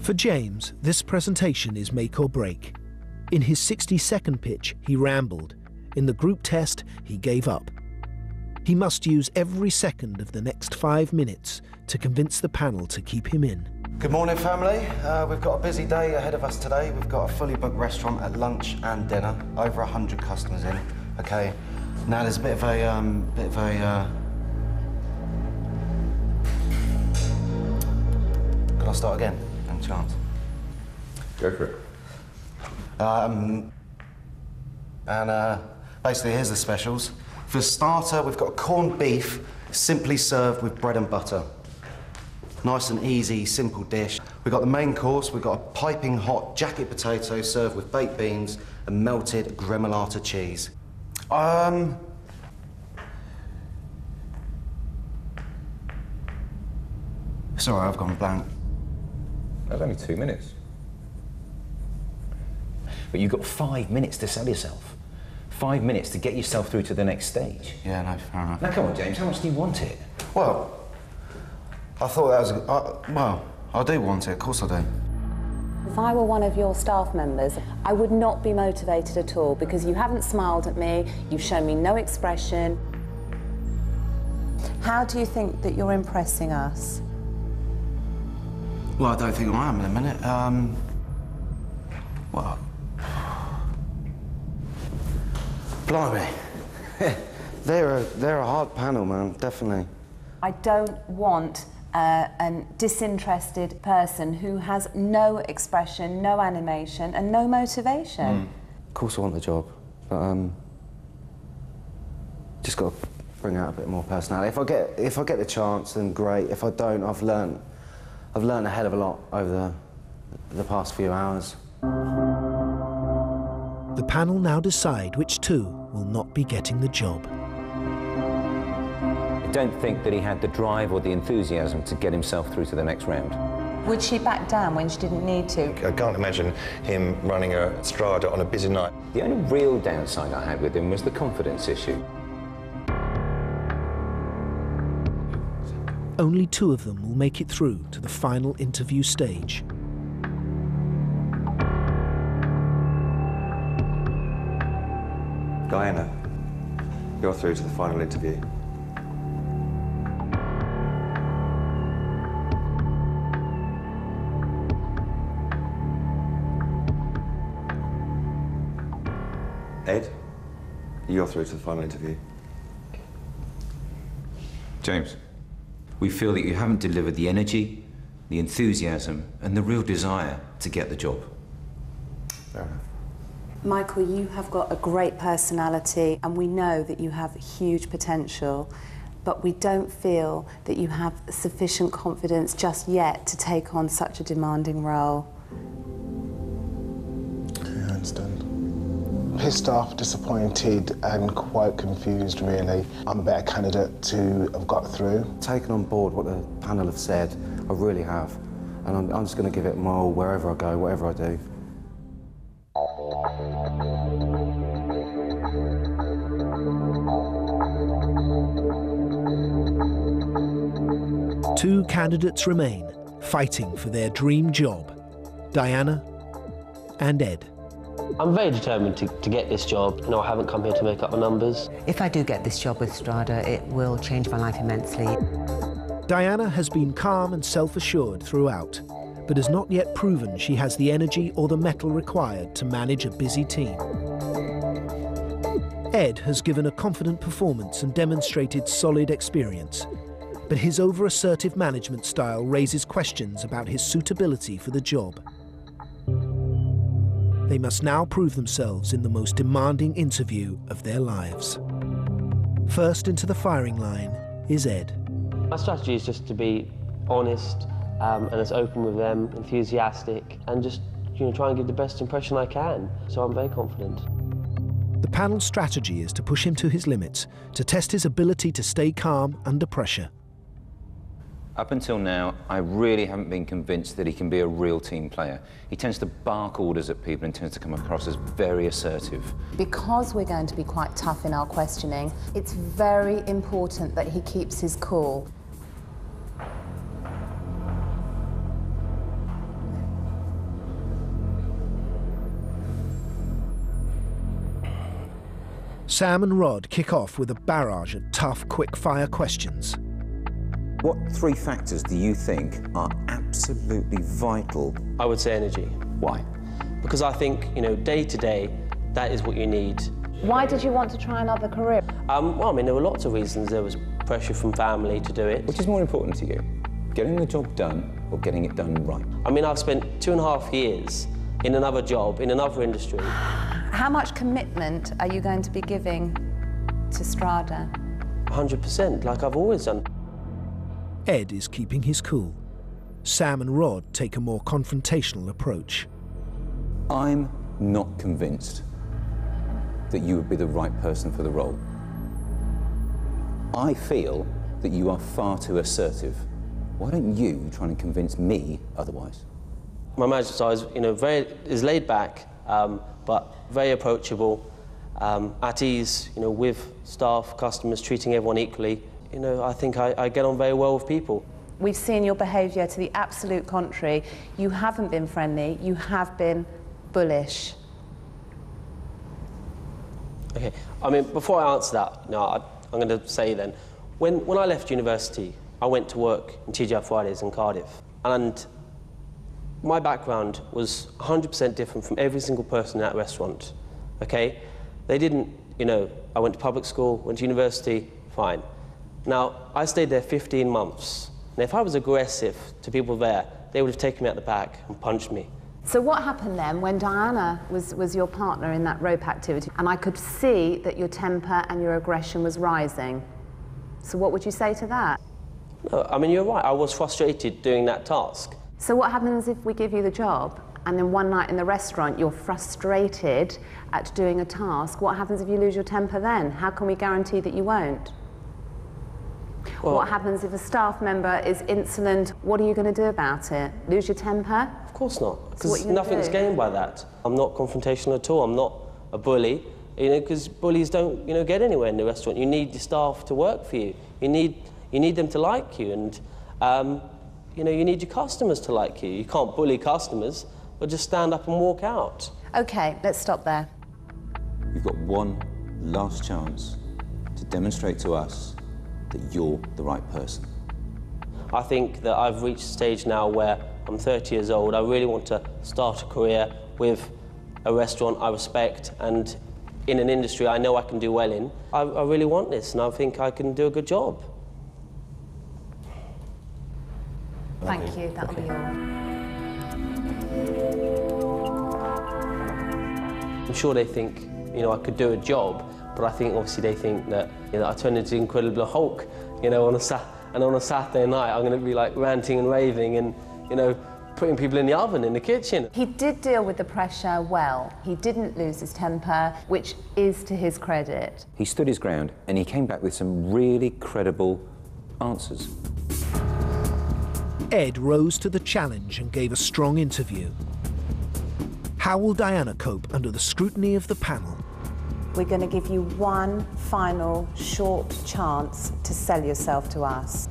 For James, this presentation is make or break. In his 60-second pitch, he rambled. In the group test, he gave up. He must use every second of the next 5 minutes to convince the panel to keep him in. Good morning, family. We've got a busy day ahead of us today. We've got a fully booked restaurant at lunch and dinner. Over 100 customers in. Okay. Now there's a bit of a Can I start again? Any chance? Go for it. Basically, here's the specials. For starter, we've got corned beef, simply served with bread and butter. Nice and easy, simple dish. We've got the main course. We've got a piping hot jacket potato served with baked beans and melted gremolata cheese. Sorry, I've gone blank. That was only 2 minutes. But you've got 5 minutes to sell yourself. 5 minutes to get yourself through to the next stage. Yeah, no, fair enough. Now, come on, James, how much do you want it? Well, I thought that was... well, I do want it, of course I do. If I were one of your staff members, I would not be motivated at all because you haven't smiled at me, you've shown me no expression. How do you think that you're impressing us? Well, I don't think I am in a minute. Well... Blimey. They're a hard panel, man, definitely. I don't want a disinterested person who has no expression, no animation and no motivation. Of course I want the job, but just got to bring out a bit more personality. If I get the chance, then great. If I don't, I've learned a hell of a lot over the past few hours. The panel now decide which two will not be getting the job. I don't think that he had the drive or the enthusiasm to get himself through to the next round. Would she back down when she didn't need to? I can't imagine him running a Strada on a busy night. The only real downside I had with him was the confidence issue. Only 2 of them will make it through to the final interview stage. Diana, you're through to the final interview. Ed, you're through to the final interview. James, we feel that you haven't delivered the energy, the enthusiasm and the real desire to get the job. Fair enough. Michael, you have got a great personality and we know that you have huge potential, but we don't feel that you have sufficient confidence just yet to take on such a demanding role. I understand. Pissed off, disappointed and quite confused, really. I'm a better candidate to have got through. Taken on board what the panel have said, I really have. And I'm just going to give it my all wherever I go, whatever I do. 2 candidates remain, fighting for their dream job. Diana and Ed. I'm very determined to get this job. No, I haven't come here to make up my numbers. If I do get this job with Strada, it will change my life immensely. Diana has been calm and self-assured throughout, but has not yet proven she has the energy or the mettle required to manage a busy team. Ed has given a confident performance and demonstrated solid experience, but his over-assertive management style raises questions about his suitability for the job. They must now prove themselves in the most demanding interview of their lives. First into the firing line is Ed. My strategy is just to be honest and as open with them, enthusiastic, and just try and give the best impression I can. So I'm very confident. The panel's strategy is to push him to his limits, to test his ability to stay calm under pressure. Up until now, I really haven't been convinced that he can be a real team player. He tends to bark orders at people and tends to come across as very assertive. Because we're going to be quite tough in our questioning, it's very important that he keeps his cool. Sam and Rod kick off with a barrage of tough, quick-fire questions. What 3 factors do you think are absolutely vital? I would say energy. Why? Because I think, you know, day to day, that is what you need. Why did you want to try another career? Well, I mean, there were lots of reasons. There was pressure from family to do it. Which is more important to you, getting the job done or getting it done right? I mean, I've spent 2.5 years in another job, in another industry. How much commitment are you going to be giving to Strada? 100%, like I've always done. Ed is keeping his cool. Sam and Rod take a more confrontational approach. I'm not convinced that you would be the right person for the role. I feel that you are far too assertive. Why don't you try and convince me otherwise? My manager is, you know, is laid back, but very approachable, at ease, you know, with staff, customers, treating everyone equally. You know, I think I get on very well with people. We've seen your behaviour to the absolute contrary. You haven't been friendly, you have been bullish. Okay, I mean, before I answer that, you know, I'm going to say then, when I left university, I went to work in TGI Fridays in Cardiff, and my background was 100% different from every single person in that restaurant, okay? They didn't, you know, I went to public school, went to university, fine. Now, I stayed there 15 months, and if I was aggressive to people there, they would have taken me out the back and punched me. So what happened then when Diana was your partner in that rope activity, and I could see that your temper and your aggression was rising? So what would you say to that? No, I mean, you're right, I was frustrated doing that task. So what happens if we give you the job and then one night in the restaurant you're frustrated at doing a task? What happens if you lose your temper then? How can we guarantee that you won't? Well, what happens if a staff member is insolent? What are you going to do about it? Lose your temper? Of course not, because So nothing's gained by that. I'm not confrontational at all. I'm not a bully, you know, because bullies don't, you know, get anywhere in the restaurant. You need your staff to work for you. You need them to like you, and you know, you need your customers to like you. You can't bully customers, but just stand up and walk out. Okay, let's stop there. You've got one last chance to demonstrate to us that you're the right person. I think that I've reached a stage now where I'm 30 years old. I really want to start a career with a restaurant I respect and in an industry I know I can do well in. I really want this, and I think I can do a good job. Thank you, that'll be all. I'm sure they think, you know, I could do a job, but I think obviously they think that, you know, I turned into the Incredible Hulk, you know, on a Saturday night I'm going to be like ranting and raving and, you know, putting people in the oven in the kitchen. He did deal with the pressure well. He didn't lose his temper, which is to his credit. He stood his ground and he came back with some really credible answers. Ed rose to the challenge and gave a strong interview. How will Diana cope under the scrutiny of the panel? We're going to give you one final short chance to sell yourself to us.